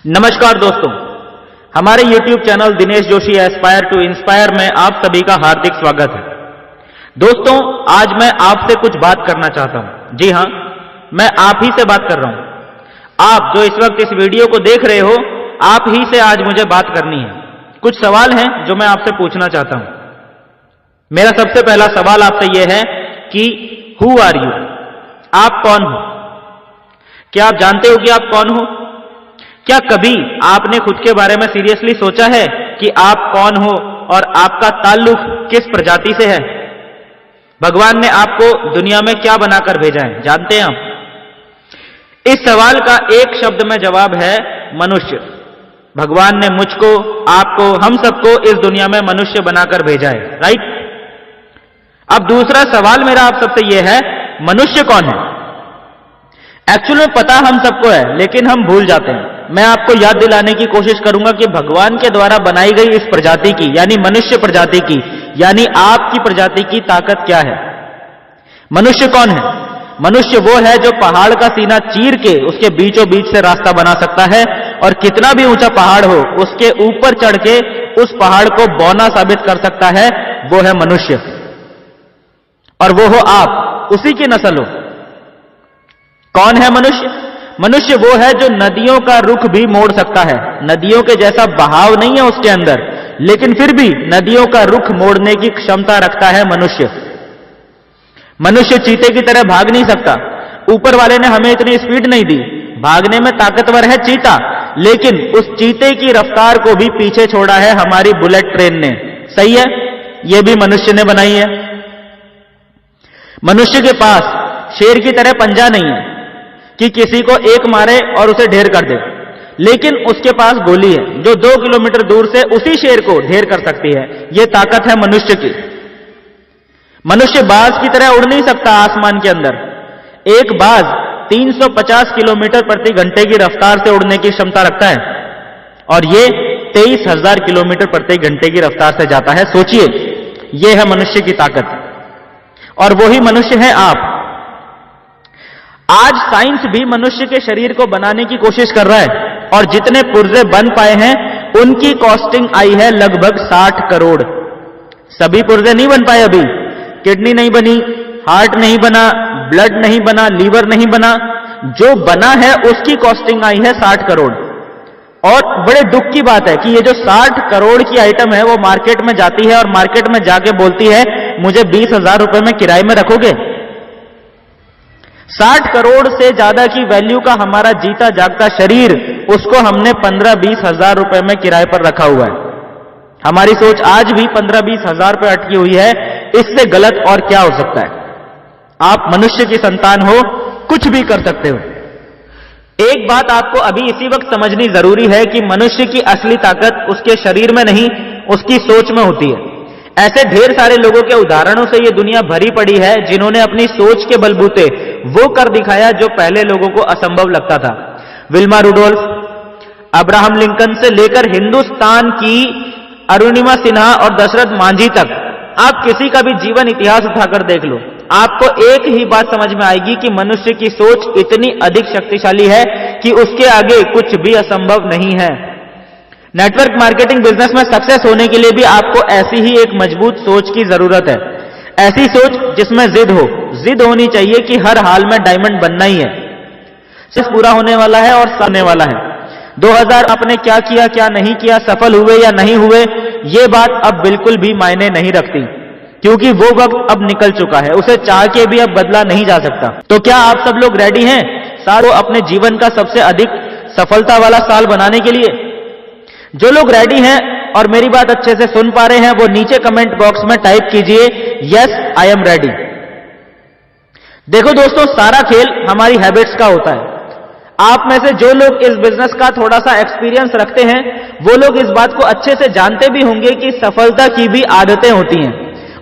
नमस्कार दोस्तों, हमारे YouTube channel Dinesh Joshi aspire to inspire में आप सभी का हार्दिक स्वागत है। दोस्तों, आज मैं आपसे कुछ बात करना चाहता हूं। जी हां, मैं आप ही से बात कर रहा हूं। आप जो इस वक्त इस वीडियो को देख रहे हो, आप ही से आज मुझे बात करनी है। कुछ सवाल हैं जो मैं आपसे पूछना चाहता हूं। मेरा सबसे पहला सवाल आपसे यह है कि हु आर यू? आप कौन हो? क्या आप जानते हो कि आप कौन हो? क्या कभी आपने खुद के बारे में सीरियसली सोचा है कि आप कौन हो और आपका ताल्लुक किस प्रजाति से है? भगवान ने आपको दुनिया में क्या बनाकर भेजा है, जानते हैं आप? इस सवाल का एक शब्द में जवाब है मनुष्य। भगवान ने मुझको, आपको, हम सबको इस दुनिया में मनुष्य बनाकर भेजा है, राइट? अब दूसरा सवाल मेरा आप सबसे यह है, मनुष्य कौन है? एक्चुअल में पता हम सबको है, लेकिन हम भूल जाते हैं। मैं आपको याद दिलाने की कोशिश करूंगा कि भगवान के द्वारा बनाई गई इस प्रजाति की, यानी मनुष्य प्रजाति की, यानी आपकी प्रजाति की ताकत क्या है। मनुष्य कौन है? मनुष्य वो है जो पहाड़ का सीना चीर के उसके बीचों बीच से रास्ता बना सकता है, और कितना भी ऊंचा पहाड़ हो उसके ऊपर चढ़ के उस पहाड़ को बौना साबित कर सकता है। वो है मनुष्य, और वो हो आप, उसी की नस्ल हो। कौन है मनुष्य? मनुष्य वो है जो नदियों का रुख भी मोड़ सकता है। नदियों के जैसा बहाव नहीं है उसके अंदर, लेकिन फिर भी नदियों का रुख मोड़ने की क्षमता रखता है मनुष्य। मनुष्य चीते की तरह भाग नहीं सकता। ऊपर वाले ने हमें इतनी स्पीड नहीं दी। भागने में ताकतवर है चीता, लेकिन उस चीते की रफ्तार को भी पीछे छोड़ा है हमारी बुलेट ट्रेन ने। सही है? यह भी मनुष्य ने बनाई है। मनुष्य के पास शेर की तरह पंजा नहीं है कि किसी को एक मारे और उसे ढेर कर दे, लेकिन उसके पास गोली है जो 2 किलोमीटर दूर से उसी शेर को ढेर कर सकती है। यह ताकत है मनुष्य की। मनुष्य बाज की तरह उड़ नहीं सकता आसमान के अंदर। एक बाज 350 किलोमीटर प्रति घंटे की रफ्तार से उड़ने की क्षमता रखता है, और यह 23,000 किलोमीटर प्रति घंटे की रफ्तार से जाता है। सोचिए, यह है मनुष्य की ताकत, और वही मनुष्य है आप। आज साइंस भी मनुष्य के शरीर को बनाने की कोशिश कर रहा है, और जितने पुर्जे बन पाए हैं उनकी कॉस्टिंग आई है लगभग 60 करोड़। सभी पुर्जे नहीं बन पाए अभी। किडनी नहीं बनी, हार्ट नहीं बना, ब्लड नहीं बना, लीवर नहीं बना। जो बना है उसकी कॉस्टिंग आई है 60 करोड़। और बड़े दुख की बात है कि ये जो 60 करोड़ की आइटम है वो मार्केट में जाती है, और मार्केट में जाके बोलती है मुझे 20,000 रुपए में किराए में रखोगे। 60 करोड़ से ज्यादा की वैल्यू का हमारा जीता जागता शरीर, उसको हमने 15-20 हजार रुपए में किराए पर रखा हुआ है। हमारी सोच आज भी 15-20 हजार रुपए अटकी हुई है। इससे गलत और क्या हो सकता है? आप मनुष्य की संतान हो, कुछ भी कर सकते हो। एक बात आपको अभी इसी वक्त समझनी जरूरी है कि मनुष्य की असली ताकत उसके शरीर में नहीं, उसकी सोच में होती है। ऐसे ढेर सारे लोगों के उदाहरणों से ये दुनिया भरी पड़ी है जिन्होंने अपनी सोच के बलबूते वो कर दिखाया जो पहले लोगों को असंभव लगता था। विल्मा रुडोल्फ, अब्राहम लिंकन से लेकर हिंदुस्तान की अरुणिमा सिन्हा और दशरथ मांझी तक, आप किसी का भी जीवन इतिहास उठाकर देख लो, आपको एक ही बात समझ में आएगी कि मनुष्य की सोच इतनी अधिक शक्तिशाली है कि उसके आगे कुछ भी असंभव नहीं है। नेटवर्क मार्केटिंग बिजनेस में सक्सेस होने के लिए भी आपको ऐसी ही एक मजबूत सोच की जरूरत है। ऐसी सोच जिसमें जिद हो। जिद होनी चाहिए कि हर हाल में डायमंड बनना ही है। सिर्फ पूरा होने वाला है और सामने वाला है। 2000 आपने क्या किया, क्या नहीं किया, सफल हुए या नहीं हुए, ये बात अब बिल्कुल भी मायने नहीं रखती, क्योंकि वो वक्त अब निकल चुका है। उसे चाह के भी अब बदला नहीं जा सकता। तो क्या आप सब लोग रेडी हैं साल को अपने जीवन का सबसे अधिक सफलता वाला साल बनाने के लिए? जो लोग रेडी हैं और मेरी बात अच्छे से सुन पा रहे हैं, वो नीचे कमेंट बॉक्स में टाइप कीजिए, यस आई एम रेडी। देखो दोस्तों, सारा खेल हमारी हैबिट्स का होता है। आप में से जो लोग इस बिजनेस का थोड़ा सा एक्सपीरियंस रखते हैं, वो लोग इस बात को अच्छे से जानते भी होंगे कि सफलता की भी आदतें होती हैं,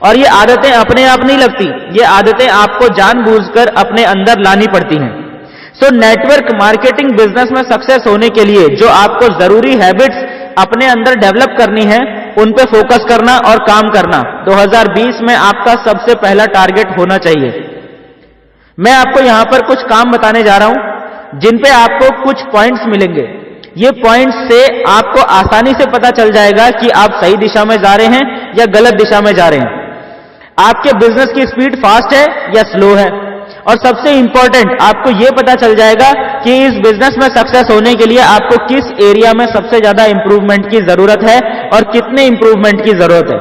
और ये आदतें अपने आप नहीं लगती। ये आदतें आपको जानबूझकर अपने अंदर लानी पड़ती हैं। सो नेटवर्क मार्केटिंग बिजनेस में सक्सेस होने के लिए जो आपको जरूरी हैबिट्स अपने अंदर डेवलप करनी है, उन पे फोकस करना और काम करना 2020 में आपका सबसे पहला टारगेट होना चाहिए। मैं आपको यहां पर कुछ काम बताने जा रहा हूं जिन पे आपको कुछ पॉइंट्स मिलेंगे। ये पॉइंट्स से आपको आसानी से पता चल जाएगा कि आप सही दिशा में जा रहे हैं या गलत दिशा में जा रहे हैं, आपके बिजनेस की स्पीड फास्ट है या स्लो है, और सबसे इंपॉर्टेंट आपको यह पता चल जाएगा कि इस बिजनेस में सक्सेस होने के लिए आपको किस एरिया में सबसे ज्यादा इंप्रूवमेंट की जरूरत है और कितने इंप्रूवमेंट की जरूरत है।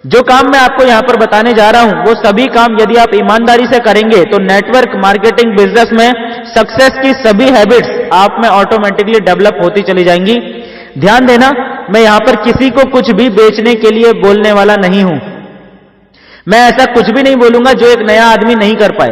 जो काम मैं आपको यहां पर बताने जा रहा हूं वो सभी काम यदि आप ईमानदारी से करेंगे तो नेटवर्क मार्केटिंग बिजनेस में सक्सेस की सभी हैबिट्स आप में ऑटोमेटिकली डेवलप होती चली जाएंगी। ध्यान देना, मैं यहां पर किसी को कुछ भी बेचने के लिए बोलने वाला नहीं हूं। मैं ऐसा कुछ भी नहीं बोलूंगा जो एक नया आदमी नहीं कर पाए।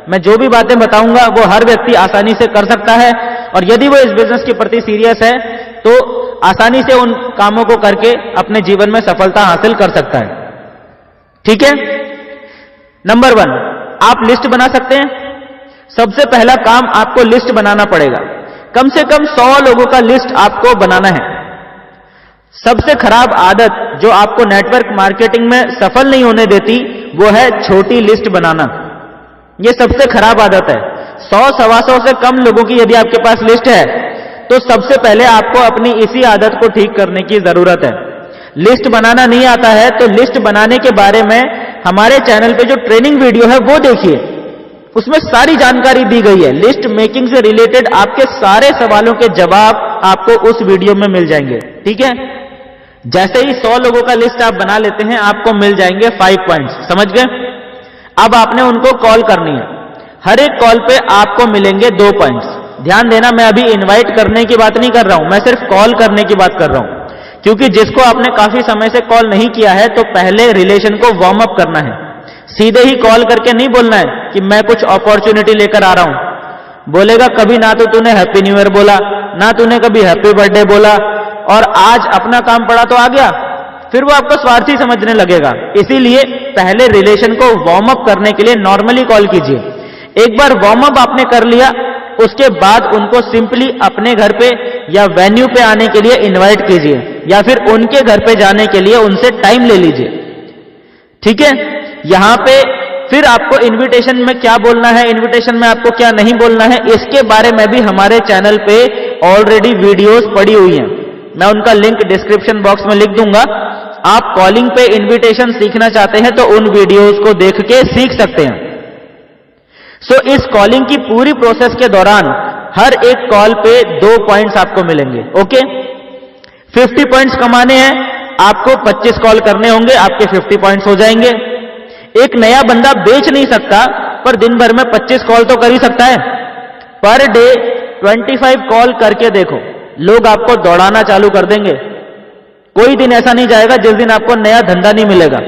मैं जो भी बातें बताऊंगा वो हर व्यक्ति आसानी से कर सकता है, और यदि वो इस बिजनेस के प्रति सीरियस है तो आसानी से उन कामों को करके अपने जीवन में सफलता हासिल कर सकता है। ठीक है। नंबर 1, आप लिस्ट बना सकते हैं। सबसे पहला काम आपको लिस्ट बनाना पड़ेगा। कम से कम 100 लोगों का लिस्ट आपको बनाना है। सबसे खराब आदत जो आपको नेटवर्क मार्केटिंग में सफल नहीं होने देती वो है छोटी लिस्ट बनाना। यह सबसे खराब आदत है। 100-125 से कम लोगों की यदि आपके पास लिस्ट है तो सबसे पहले आपको अपनी इसी आदत को ठीक करने की जरूरत है। लिस्ट बनाना नहीं आता है तो लिस्ट बनाने के बारे में हमारे चैनल पे जो ट्रेनिंग वीडियो है वो देखिए, उसमें सारी जानकारी दी गई है। लिस्ट मेकिंग से रिलेटेड आपके सारे सवालों के जवाब आपको उस वीडियो में मिल जाएंगे। ठीक है। जैसे ही 100 लोगों का लिस्ट आप बना लेते हैं आपको मिल जाएंगे 5 पॉइंट्स। समझ गए। अब आपने उनको कॉल करनी है। हर एक कॉल पे आपको मिलेंगे 2 पॉइंट्स। ध्यान देना, मैं अभी इनवाइट करने की बात नहीं कर रहा हूं, मैं सिर्फ कॉल करने की बात कर रहा हूं, क्योंकि जिसको आपने काफी समय से कॉल नहीं किया है तो पहले रिलेशन को वार्म अप करना है। सीधे ही कॉल करके नहीं बोलना है कि मैं कुछ अपॉर्चुनिटी लेकर आ रहा हूं। बोलेगा कभी ना तो तूने हैप्पी न्यू ईयर बोला, ना तूने कभी हैप्पी बर्थडे बोला, और आज अपना काम पड़ा तो आ गया, फिर वो आपको स्वार्थी समझने लगेगा। इसीलिए पहले रिलेशन को वार्म अप करने के लिए नॉर्मली कॉल कीजिए। एक बार वार्म अप आपने कर लिया उसके बाद उनको सिंपली अपने घर पे या वेन्यू पे आने के लिए इनवाइट कीजिए, या फिर उनके घर पे जाने के लिए उनसे टाइम ले लीजिए। ठीक है। यहां पे फिर आपको इनविटेशन में क्या बोलना है, इनविटेशन में आपको क्या नहीं बोलना है, इसके बारे में भी हमारे चैनल पे ऑलरेडी वीडियोस पड़ी हुई हैं। मैं उनका लिंक डिस्क्रिप्शन बॉक्स में लिख दूंगा। आप कॉलिंग पे इनविटेशन सीखना चाहते हैं तो उन वीडियोस को देख के सीख सकते हैं। इस कॉलिंग की पूरी प्रोसेस के दौरान हर एक कॉल पे 2 पॉइंट्स आपको मिलेंगे। ओके। 50 पॉइंट्स कमाने हैं, आपको 25 कॉल करने होंगे, आपके 50 पॉइंट्स हो जाएंगे। एक नया बंदा बेच नहीं सकता पर दिन भर में 25 कॉल तो कर ही सकता है। पर डे 25 कॉल करके देखो, लोग आपको दौड़ाना चालू कर देंगे। कोई दिन ऐसा नहीं जाएगा जिस दिन आपको नया धंधा नहीं मिलेगा,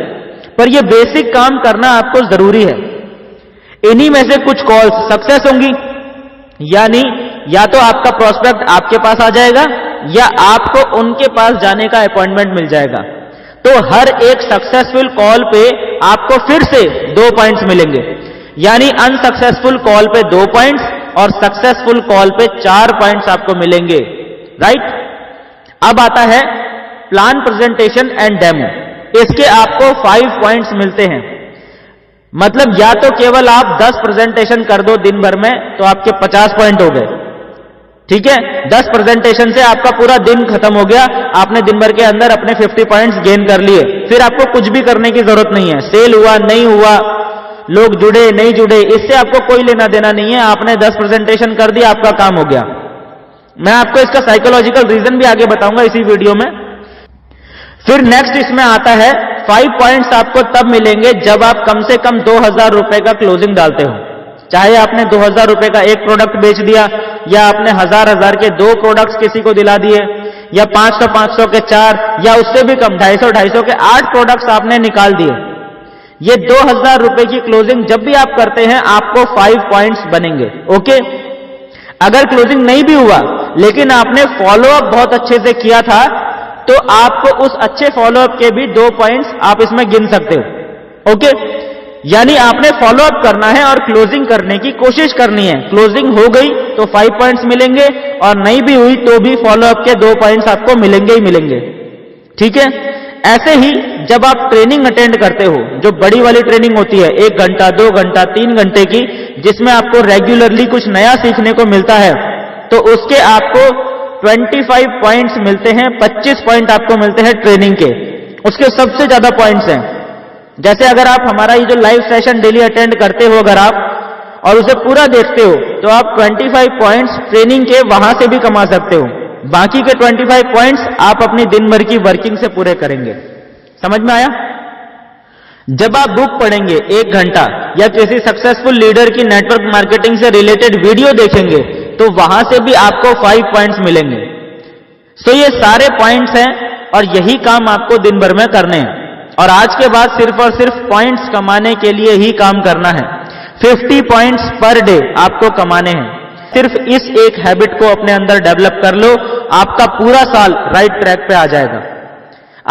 पर यह बेसिक काम करना आपको जरूरी है। इन्हीं में से कुछ कॉल्स सक्सेस होंगी, यानी या तो आपका प्रोस्पेक्ट आपके पास आ जाएगा या आपको उनके पास जाने का अपॉइंटमेंट मिल जाएगा। तो हर एक सक्सेसफुल कॉल पे आपको फिर से 2 पॉइंट्स मिलेंगे, यानी अनसक्सेसफुल कॉल पे 2 पॉइंट्स और सक्सेसफुल कॉल पे 4 पॉइंट्स आपको मिलेंगे। राइट। अब आता है प्लान, प्रेजेंटेशन एंड डेमो। इसके आपको 5 पॉइंट्स मिलते हैं। मतलब या तो केवल आप 10 प्रेजेंटेशन कर दो दिन भर में तो आपके 50 पॉइंट हो गए। ठीक है। 10 प्रेजेंटेशन से आपका पूरा दिन खत्म हो गया, आपने दिन भर के अंदर अपने 50 पॉइंट्स गेन कर लिए। फिर आपको कुछ भी करने की जरूरत नहीं है। सेल हुआ नहीं हुआ, लोग जुड़े नहीं जुड़े, इससे आपको कोई लेना देना नहीं है। आपने 10 प्रेजेंटेशन कर दिया, आपका काम हो गया। मैं आपको इसका साइकोलॉजिकल रीजन भी आगे बताऊंगा इसी वीडियो में। फिर नेक्स्ट इसमें आता है 5 पॉइंट्स आपको तब मिलेंगे जब आप कम से कम 2000 रुपए का क्लोजिंग डालते हो। चाहे आपने 2000 रुपए का एक प्रोडक्ट बेच दिया, या आपने 1000 के 2 प्रोडक्ट्स किसी को दिला दिए, या 500 के 4, या उससे भी कम 250 के 8 प्रोडक्ट्स आपने निकाल दिए। ये 2000 रुपए की क्लोजिंग जब भी आप करते हैं आपको 5 पॉइंट्स बनेंगे। ओके। अगर क्लोजिंग नहीं भी हुआ लेकिन आपने फॉलोअप बहुत अच्छे से किया था तो आपको उस अच्छे फॉलोअप के भी 2 पॉइंट्स आप इसमें गिन सकते हो। ओके। यानी आपने फॉलोअप करना है और क्लोजिंग करने की कोशिश करनी है। क्लोजिंग हो गई तो 5 पॉइंट्स मिलेंगे, और नहीं भी हुई तो भी फॉलोअप के 2 पॉइंट्स आपको मिलेंगे ही मिलेंगे। ठीक है। ऐसे ही जब आप ट्रेनिंग अटेंड करते हो, जो बड़ी वाली ट्रेनिंग होती है 1 घंटा 2 घंटा 3 घंटे की, जिसमें आपको रेगुलरली कुछ नया सीखने को मिलता है, तो उसके आपको 25 पॉइंट्स मिलते हैं, 25 पॉइंट आपको मिलते हैं ट्रेनिंग के, उसके सबसे ज्यादा पॉइंट्स हैं। जैसे अगर आप हमारा ये जो लाइव सेशन डेली अटेंड करते हो अगर आप, और उसे पूरा देखते हो, तो आप 25 पॉइंट्स ट्रेनिंग के वहां से भी कमा सकते हो। बाकी के 25 पॉइंट्स आप अपनी दिन भर की वर्किंग से पूरे करेंगे। समझ में आया? जब आप बुक पढ़ेंगे 1 घंटा या किसी सक्सेसफुल लीडर की नेटवर्क मार्केटिंग से रिलेटेड वीडियो देखेंगे, तो वहां से भी आपको 5 पॉइंट्स मिलेंगे। तो ये सारे पॉइंट्स हैं और यही काम आपको दिन भर में करने हैं। और आज के बाद सिर्फ और सिर्फ पॉइंट्स कमाने के लिए ही काम करना है। 50 पॉइंट्स पर डे आपको कमाने हैं। सिर्फ इस एक हैबिट को अपने अंदर डेवलप कर लो, आपका पूरा साल राइट ट्रैक पे आ जाएगा।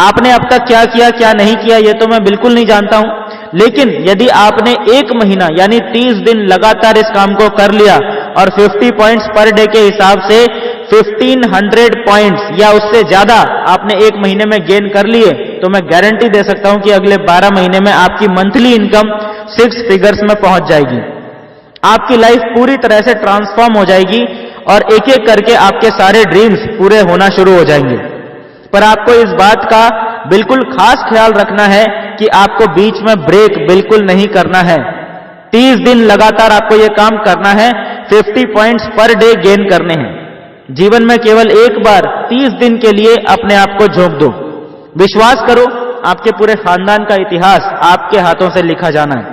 आपने अब तक क्या किया क्या नहीं किया ये तो मैं बिल्कुल नहीं जानता हूं, लेकिन यदि आपने 1 महीना यानी 30 दिन लगातार इस काम को कर लिया और 50 पॉइंट्स पर डे के हिसाब से 1500 पॉइंट्स या उससे ज्यादा आपने 1 महीने में गेन कर लिए, तो मैं गारंटी दे सकता हूं कि अगले 12 महीने में आपकी मंथली इनकम 6 फिगर्स में पहुंच जाएगी। आपकी लाइफ पूरी तरह से ट्रांसफॉर्म हो जाएगी और एक एक करके आपके सारे ड्रीम्स पूरे होना शुरू हो जाएंगे। पर आपको इस बात का बिल्कुल खास ख्याल रखना है कि आपको बीच में ब्रेक बिल्कुल नहीं करना है। 30 दिन लगातार आपको यह काम करना है, 50 पॉइंट्स पर डे गेन करने हैं। जीवन में केवल एक बार 30 दिन के लिए अपने आप को झोंक दो। विश्वास करो, आपके पूरे खानदान का इतिहास आपके हाथों से लिखा जाना है।